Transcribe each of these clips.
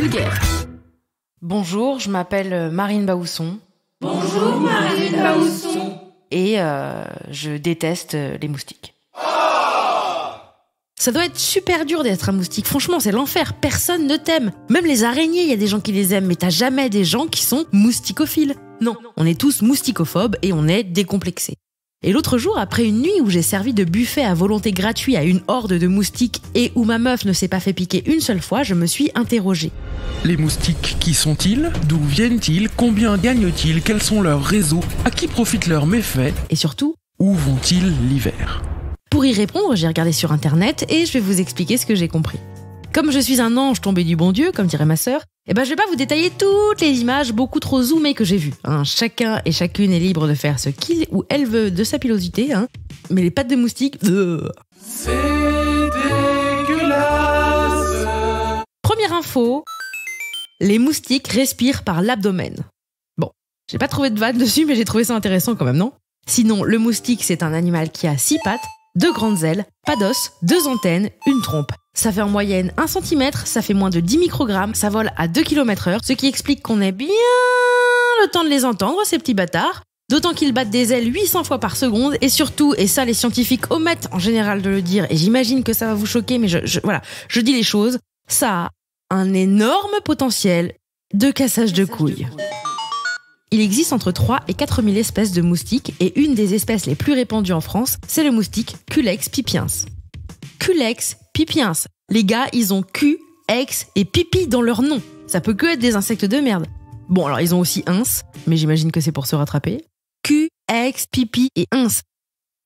vulgaire. Bonjour, je m'appelle Marine Baousson. Bonjour Marine Baousson. Et je déteste les moustiques. Ça doit être super dur d'être un moustique. Franchement, c'est l'enfer. Personne ne t'aime. Même les araignées, il y a des gens qui les aiment, mais t'as jamais des gens qui sont mousticophiles. Non, on est tous mousticophobes et on est décomplexés. Et l'autre jour, après une nuit où j'ai servi de buffet à volonté gratuit à une horde de moustiques et où ma meuf ne s'est pas fait piquer une seule fois, je me suis interrogée. Les moustiques, qui sont-ils? D'où viennent-ils? Combien gagnent-ils? Quels sont leurs réseaux? À qui profitent leurs méfaits? Et surtout, où vont-ils l'hiver? Pour y répondre, j'ai regardé sur internet et je vais vous expliquer ce que j'ai compris. Comme je suis un ange tombé du bon Dieu, comme dirait ma sœur, je vais pas vous détailler toutes les images beaucoup trop zoomées que j'ai vues. Chacun et chacune est libre de faire ce qu'il ou elle veut de sa pilosité, mais les pattes de moustique... C'est dégueulasse. Première info, les moustiques respirent par l'abdomen. Bon, j'ai pas trouvé de vanne dessus, mais j'ai trouvé ça intéressant quand même, non? Sinon, le moustique, c'est un animal qui a 6 pattes, 2 grandes ailes, pas d'os, 2 antennes, une trompe. Ça fait en moyenne 1 cm, ça fait moins de 10 microgrammes, ça vole à 2 km/h, ce qui explique qu'on ait bien le temps de les entendre, ces petits bâtards. D'autant qu'ils battent des ailes 800 fois par seconde, et surtout, et ça les scientifiques omettent en général de le dire, et j'imagine que ça va vous choquer, mais je dis les choses, ça a un énorme potentiel de cassage de couilles. Il existe entre 3 et 4 000 espèces de moustiques et une des espèces les plus répandues en France, c'est le moustique Culex pipiens. Culex pipiens. Les gars, ils ont Q, X et pipi dans leur nom. Ça peut que être des insectes de merde. Bon, alors ils ont aussi ins, mais j'imagine que c'est pour se rattraper. Q, X, pipi et ins.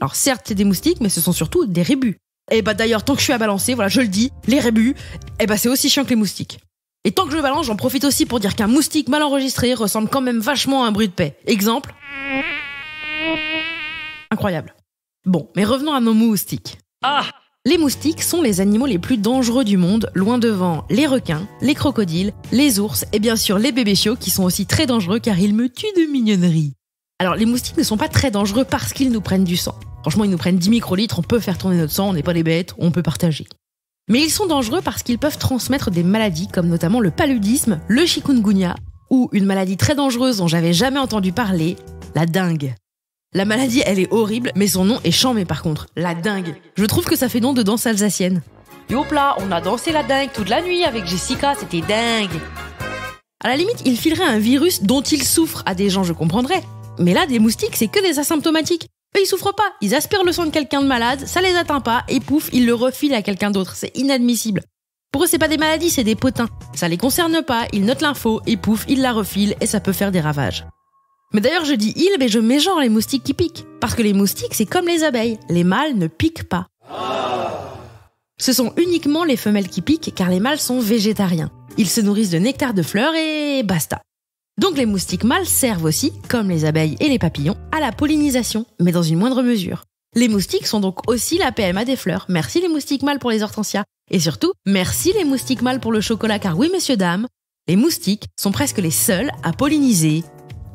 Alors certes, c'est des moustiques, mais ce sont surtout des rébus. Et d'ailleurs, tant que je suis à balancer, voilà, je le dis, les rébus, c'est aussi chiant que les moustiques. Et tant que je balance, j'en profite aussi pour dire qu'un moustique mal enregistré ressemble quand même vachement à un bruit de paix. Exemple. Incroyable. Bon, mais revenons à nos moustiques. Les moustiques sont les animaux les plus dangereux du monde, loin devant les requins, les crocodiles, les ours et bien sûr les bébés chiots qui sont aussi très dangereux car ils me tuent de mignonnerie. Alors les moustiques ne sont pas très dangereux parce qu'ils nous prennent du sang. Franchement, ils nous prennent 10 microlitres, on peut faire tourner notre sang, on n'est pas des bêtes, on peut partager. Mais ils sont dangereux parce qu'ils peuvent transmettre des maladies comme notamment le paludisme, le chikungunya ou une maladie très dangereuse dont j'avais jamais entendu parler, la dengue. La maladie, elle est horrible, mais son nom est chambé par contre, la dengue. Je trouve que ça fait nom de danse alsacienne. Yopla, on a dansé la dengue toute la nuit avec Jessica, c'était dingue. À la limite, il filerait un virus dont ils souffrent à des gens, je comprendrais. Mais là, des moustiques, c'est que des asymptomatiques. Eux, ils souffrent pas. Ils aspirent le sang de quelqu'un de malade, ça les atteint pas, et pouf, ils le refilent à quelqu'un d'autre. C'est inadmissible. Pour eux, c'est pas des maladies, c'est des potins. Ça les concerne pas, ils notent l'info, et pouf, ils la refilent, et ça peut faire des ravages. Mais d'ailleurs, je dis mais je mets genre les moustiques qui piquent. Parce que les moustiques, c'est comme les abeilles. Les mâles ne piquent pas. Ce sont uniquement les femelles qui piquent, car les mâles sont végétariens. Ils se nourrissent de nectar de fleurs et basta. Donc les moustiques mâles servent aussi, comme les abeilles et les papillons, à la pollinisation, mais dans une moindre mesure. Les moustiques sont donc aussi la PMA des fleurs. Merci les moustiques mâles pour les hortensias. Et surtout, merci les moustiques mâles pour le chocolat, car oui, messieurs, dames, les moustiques sont presque les seuls à polliniser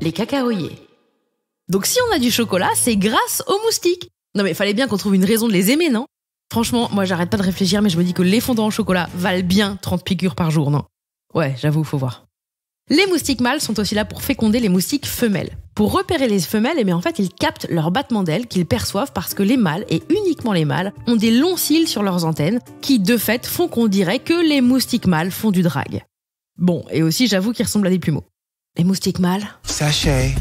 les cacaoyers. Donc si on a du chocolat, c'est grâce aux moustiques. Non mais fallait bien qu'on trouve une raison de les aimer, non? Franchement, moi j'arrête pas de réfléchir, mais je me dis que les fondants au chocolat valent bien 30 piqûres par jour, non? Ouais, j'avoue, faut voir. Les moustiques mâles sont aussi là pour féconder les moustiques femelles. Pour repérer les femelles, en fait, ils captent leurs battements d'ailes qu'ils perçoivent parce que les mâles, et uniquement les mâles, ont des longs cils sur leurs antennes qui, de fait, font qu'on dirait que les moustiques mâles font du drag. Bon, et aussi, j'avoue qu'ils ressemblent à des plumeaux. Les moustiques mâles. Sachet.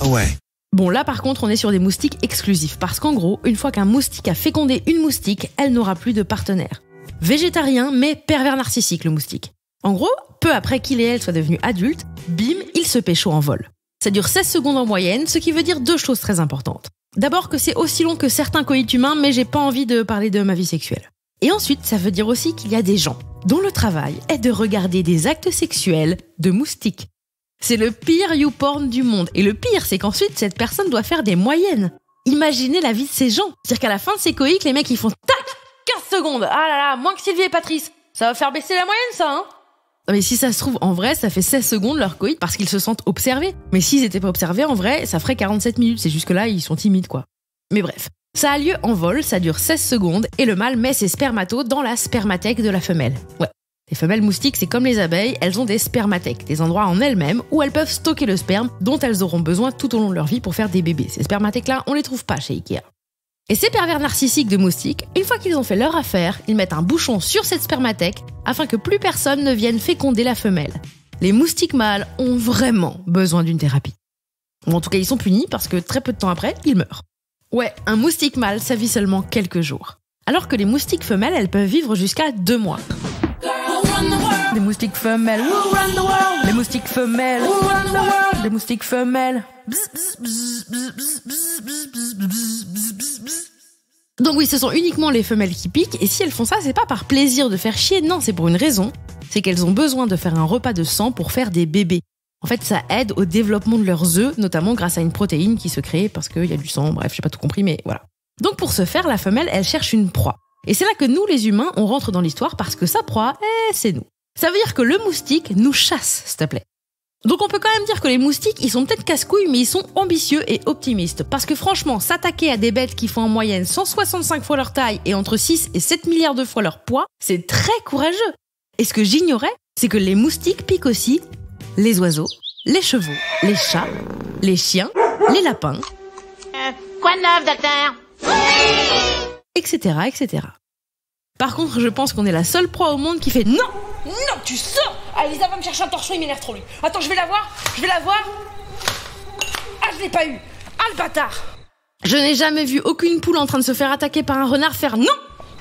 Ouais. Bon, là, par contre, on est sur des moustiques exclusifs parce qu'en gros, une fois qu'un moustique a fécondé une moustique, elle n'aura plus de partenaire. Végétarien, mais pervers narcissique, le moustique. En gros, peu après qu'il et elle soient devenus adultes, bim, ils se pécho en vol. Ça dure 16 secondes en moyenne, ce qui veut dire 2 choses très importantes. D'abord que c'est aussi long que certains coïts humains, mais j'ai pas envie de parler de ma vie sexuelle. Et ensuite, ça veut dire aussi qu'il y a des gens dont le travail est de regarder des actes sexuels de moustiques. C'est le pire YouPorn du monde. Et le pire, c'est qu'ensuite, cette personne doit faire des moyennes. Imaginez la vie de ces gens. C'est-à-dire qu'à la fin de ces coïcs, les mecs, ils font tac 15 secondes. Ah là là, moins que Sylvie et Patrice. Ça va faire baisser la moyenne, ça, hein? Mais si ça se trouve, en vrai, ça fait 16 secondes leur coït parce qu'ils se sentent observés. Mais s'ils étaient pas observés, en vrai, ça ferait 47 minutes. C'est juste que là, ils sont timides, quoi. Mais bref. Ça a lieu en vol, ça dure 16 secondes et le mâle met ses spermatos dans la spermathèque de la femelle. Ouais. Les femelles moustiques, c'est comme les abeilles, elles ont des spermathèques, des endroits en elles-mêmes où elles peuvent stocker le sperme dont elles auront besoin tout au long de leur vie pour faire des bébés. Ces spermathèques-là, on les trouve pas chez Ikea. Et ces pervers narcissiques de moustiques, une fois qu'ils ont fait leur affaire, ils mettent un bouchon sur cette spermathèque afin que plus personne ne vienne féconder la femelle. Les moustiques mâles ont vraiment besoin d'une thérapie. Ou en tout cas, ils sont punis parce que très peu de temps après, ils meurent. Ouais, un moustique mâle, ça vit seulement quelques jours. Alors que les moustiques femelles, elles peuvent vivre jusqu'à 2 mois. Les moustiques femelles, we'll run the world. Les moustiques femelles, we'll run the world. Les moustiques femelles. Donc oui, ce sont uniquement les femelles qui piquent, et si elles font ça, c'est pas par plaisir de faire chier, non, c'est pour une raison, c'est qu'elles ont besoin de faire un repas de sang pour faire des bébés. En fait, ça aide au développement de leurs œufs, notamment grâce à une protéine qui se crée parce qu'il y a du sang, bref, j'ai pas tout compris, mais voilà. Donc pour ce faire, la femelle, elle cherche une proie. Et c'est là que nous, les humains, on rentre dans l'histoire parce que sa proie, c'est nous. Ça veut dire que le moustique nous chasse, s'il te plaît. Donc on peut quand même dire que les moustiques, ils sont peut-être casse-couilles, mais ils sont ambitieux et optimistes. Parce que franchement, s'attaquer à des bêtes qui font en moyenne 165 fois leur taille et entre 6 et 7 milliards de fois leur poids, c'est très courageux. Et ce que j'ignorais, c'est que les moustiques piquent aussi les oiseaux, les chevaux, les chats, les chiens, les lapins. Quoi de neuf, docteur? Etc., etc. Par contre, je pense qu'on est la seule proie au monde qui fait non! Non, tu sors! Ah, Elisa va me chercher un torchon, il m'énerve trop lui. Attends, je vais la voir. Ah, je l'ai pas eu. Ah, le bâtard! Je n'ai jamais vu aucune poule en train de se faire attaquer par un renard faire non!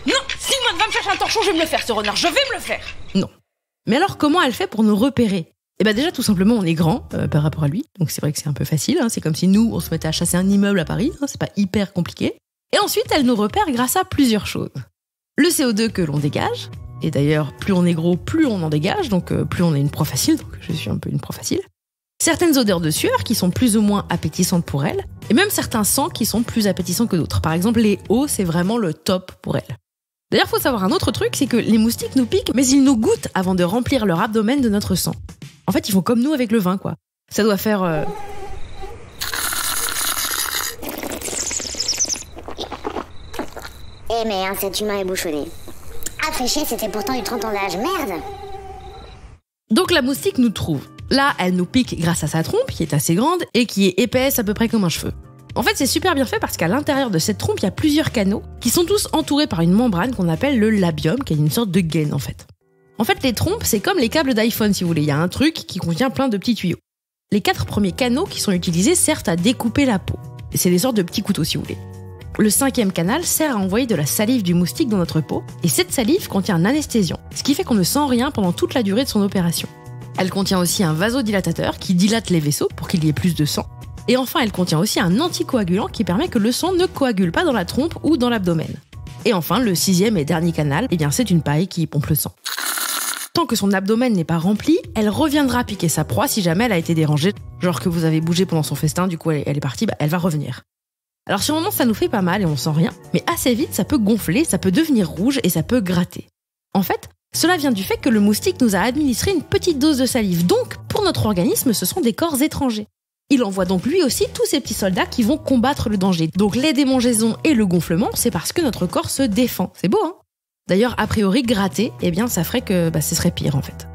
Non, Simone va me chercher un torchon, je vais me le faire, ce renard, je vais me le faire. Non. Mais alors, comment elle fait pour nous repérer? Eh ben déjà, tout simplement, on est grand par rapport à lui. Donc c'est vrai que c'est un peu facile. C'est comme si nous, on se mettait à chasser un immeuble à Paris. C'est pas hyper compliqué. Et ensuite, elle nous repère grâce à plusieurs choses. Le CO2 que l'on dégage. Et d'ailleurs, plus on est gros, plus on en dégage. Donc plus on est une proie facile. Donc je suis un peu une proie facile. Certaines odeurs de sueur qui sont plus ou moins appétissantes pour elle. Et même certains sangs qui sont plus appétissants que d'autres. Par exemple, les eaux, c'est vraiment le top pour elle. D'ailleurs, faut savoir un autre truc, c'est que les moustiques nous piquent, mais ils nous goûtent avant de remplir leur abdomen de notre sang. En fait, ils font comme nous avec le vin, quoi. Ça doit faire... Eh merde, cet humain est bouchonné. Ah, fait chier, c'était pourtant du 30 ans d'âge, merde! Donc la moustique nous trouve. Là, elle nous pique grâce à sa trompe, qui est assez grande, et qui est épaisse à peu près comme un cheveu. En fait, c'est super bien fait parce qu'à l'intérieur de cette trompe, il y a plusieurs canaux qui sont tous entourés par une membrane qu'on appelle le labium, qui est une sorte de gaine en fait. En fait, les trompes, c'est comme les câbles d'iPhone si vous voulez. Il y a un truc qui contient plein de petits tuyaux. Les 4 premiers canaux qui sont utilisés servent à découper la peau. Et c'est des sortes de petits couteaux si vous voulez. Le 5e canal sert à envoyer de la salive du moustique dans notre peau. Et cette salive contient un anesthésiant, ce qui fait qu'on ne sent rien pendant toute la durée de son opération. Elle contient aussi un vasodilatateur qui dilate les vaisseaux pour qu'il y ait plus de sang. Et enfin, elle contient aussi un anticoagulant qui permet que le sang ne coagule pas dans la trompe ou dans l'abdomen. Et enfin, le 6e et dernier canal, c'est une paille qui pompe le sang. Tant que son abdomen n'est pas rempli, elle reviendra piquer sa proie si jamais elle a été dérangée. Genre que vous avez bougé pendant son festin, du coup elle est partie, elle va revenir. Alors sur le moment, ça nous fait pas mal et on sent rien, mais assez vite, ça peut gonfler, ça peut devenir rouge et ça peut gratter. En fait, cela vient du fait que le moustique nous a administré une petite dose de salive. Donc, pour notre organisme, ce sont des corps étrangers. Il envoie donc lui aussi tous ces petits soldats qui vont combattre le danger. Donc les démangeaisons et le gonflement, c'est parce que notre corps se défend. C'est beau, hein? D'ailleurs, a priori, gratter, ça ferait que ce serait pire en fait.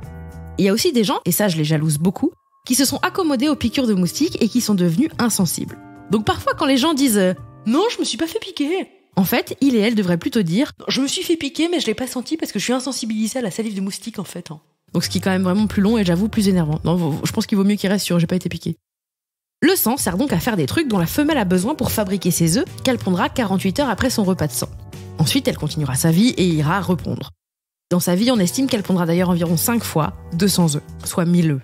Il y a aussi des gens, et ça je les jalouse beaucoup, qui se sont accommodés aux piqûres de moustiques et qui sont devenus insensibles. Donc parfois quand les gens disent « Non, je me suis pas fait piquer », en fait, il et elle devraient plutôt dire « Je me suis fait piquer mais je l'ai pas senti parce que je suis insensibilisé à la salive de moustique en fait. » Donc ce qui est quand même vraiment plus long et j'avoue plus énervant. Non, je pense qu'il vaut mieux qu'il reste sur « J'ai pas été piqué ». Le sang sert donc à faire des trucs dont la femelle a besoin pour fabriquer ses œufs qu'elle pondra 48 heures après son repas de sang. Ensuite, elle continuera sa vie et ira repondre. Dans sa vie, on estime qu'elle pondra d'ailleurs environ 5 fois 200 œufs, soit 1000 œufs.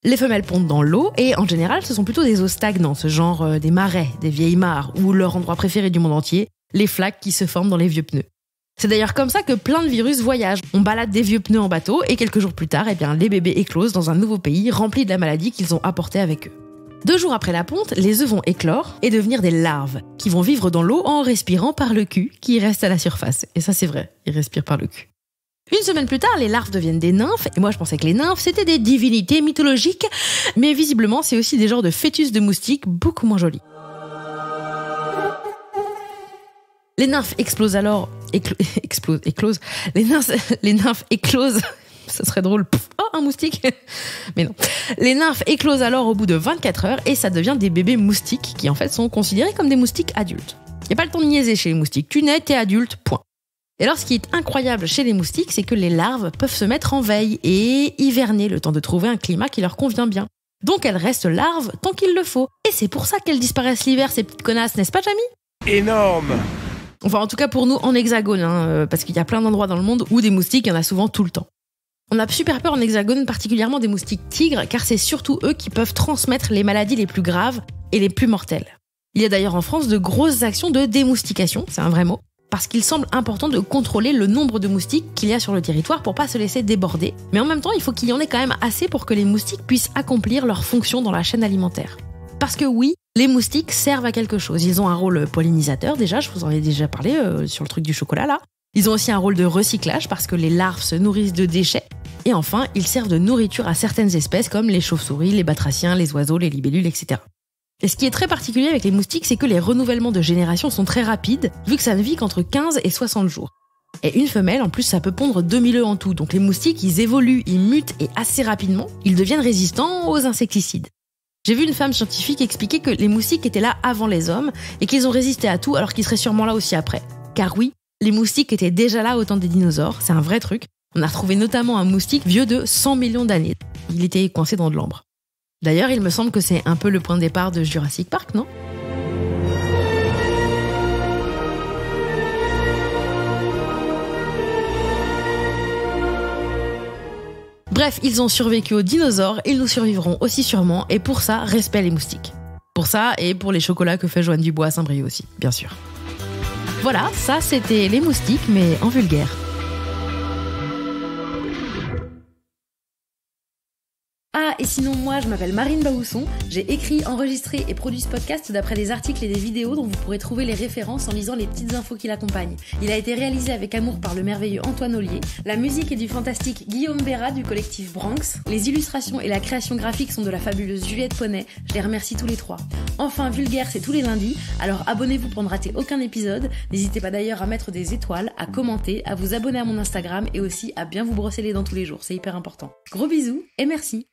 Les femelles pondent dans l'eau et en général, ce sont plutôt des eaux stagnantes, genre des marais, des vieilles mares ou leur endroit préféré du monde entier, les flaques qui se forment dans les vieux pneus. C'est d'ailleurs comme ça que plein de virus voyagent. On balade des vieux pneus en bateau et quelques jours plus tard, les bébés éclosent dans un nouveau pays rempli de la maladie qu'ils ont apportée avec eux. 2 jours après la ponte, les œufs vont éclore et devenir des larves qui vont vivre dans l'eau en respirant par le cul qui reste à la surface. Et ça c'est vrai, ils respirent par le cul. Une semaine plus tard, les larves deviennent des nymphes. Et moi je pensais que les nymphes c'était des divinités mythologiques, mais visiblement c'est aussi des genres de fœtus de moustiques beaucoup moins jolis. Les nymphes explosent alors... éclosent. Les nymphes éclosent... Ça serait drôle. Oh, un moustique. Mais non. Les nymphes éclosent alors au bout de 24 heures et ça devient des bébés moustiques qui en fait sont considérés comme des moustiques adultes. Il n'y a pas le temps de niaiser chez les moustiques. Tu nais, t'es adulte, point. Et alors ce qui est incroyable chez les moustiques, c'est que les larves peuvent se mettre en veille et hiverner le temps de trouver un climat qui leur convient bien. Donc elles restent larves tant qu'il le faut. Et c'est pour ça qu'elles disparaissent l'hiver, ces petites connasses, n'est-ce pas, Jamy ? Énorme! Enfin, en tout cas pour nous en hexagone, parce qu'il y a plein d'endroits dans le monde où des moustiques, il y en a souvent tout le temps. On a super peur en hexagone, particulièrement des moustiques tigres, car c'est surtout eux qui peuvent transmettre les maladies les plus graves et les plus mortelles. Il y a d'ailleurs en France de grosses actions de démoustication, c'est un vrai mot, parce qu'il semble important de contrôler le nombre de moustiques qu'il y a sur le territoire pour pas se laisser déborder. Mais en même temps, il faut qu'il y en ait quand même assez pour que les moustiques puissent accomplir leur fonction dans la chaîne alimentaire. Parce que oui, les moustiques servent à quelque chose. Ils ont un rôle pollinisateur déjà, je vous en ai déjà parlé sur le truc du chocolat là. Ils ont aussi un rôle de recyclage parce que les larves se nourrissent de déchets. Et enfin, ils servent de nourriture à certaines espèces comme les chauves-souris, les batraciens, les oiseaux, les libellules, etc. Et ce qui est très particulier avec les moustiques, c'est que les renouvellements de génération sont très rapides, vu que ça ne vit qu'entre 15 et 60 jours. Et une femelle, en plus, ça peut pondre 2000 œufs en tout. Donc les moustiques, ils évoluent, ils mutent et assez rapidement, ils deviennent résistants aux insecticides. J'ai vu une femme scientifique expliquer que les moustiques étaient là avant les hommes et qu'ils ont résisté à tout alors qu'ils seraient sûrement là aussi après. Car oui, les moustiques étaient déjà là au temps des dinosaures, c'est un vrai truc. On a retrouvé notamment un moustique vieux de 100 millions d'années. Il était coincé dans de l'ambre. D'ailleurs, il me semble que c'est un peu le point de départ de Jurassic Park, non ? Bref, ils ont survécu aux dinosaures, ils nous survivront aussi sûrement, et pour ça, respect les moustiques. Pour ça, et pour les chocolats que fait Joanne Dubois à Saint-Brieuc aussi, bien sûr. Voilà, ça c'était les moustiques, mais en vulgaire. Ah, et sinon, moi, je m'appelle Marine Baousson. J'ai écrit, enregistré et produit ce podcast d'après des articles et des vidéos dont vous pourrez trouver les références en lisant les petites infos qui l'accompagnent. Il a été réalisé avec amour par le merveilleux Antoine Ollier. La musique est du fantastique Guillaume Bérat du collectif Branx. Les illustrations et la création graphique sont de la fabuleuse Juliette Poney. Je les remercie tous les trois. Enfin, Vulgaire, c'est tous les lundis. Alors abonnez-vous pour ne rater aucun épisode. N'hésitez pas d'ailleurs à mettre des étoiles, à commenter, à vous abonner à mon Instagram et aussi à bien vous brosser les dents tous les jours. C'est hyper important. Gros bisous et merci.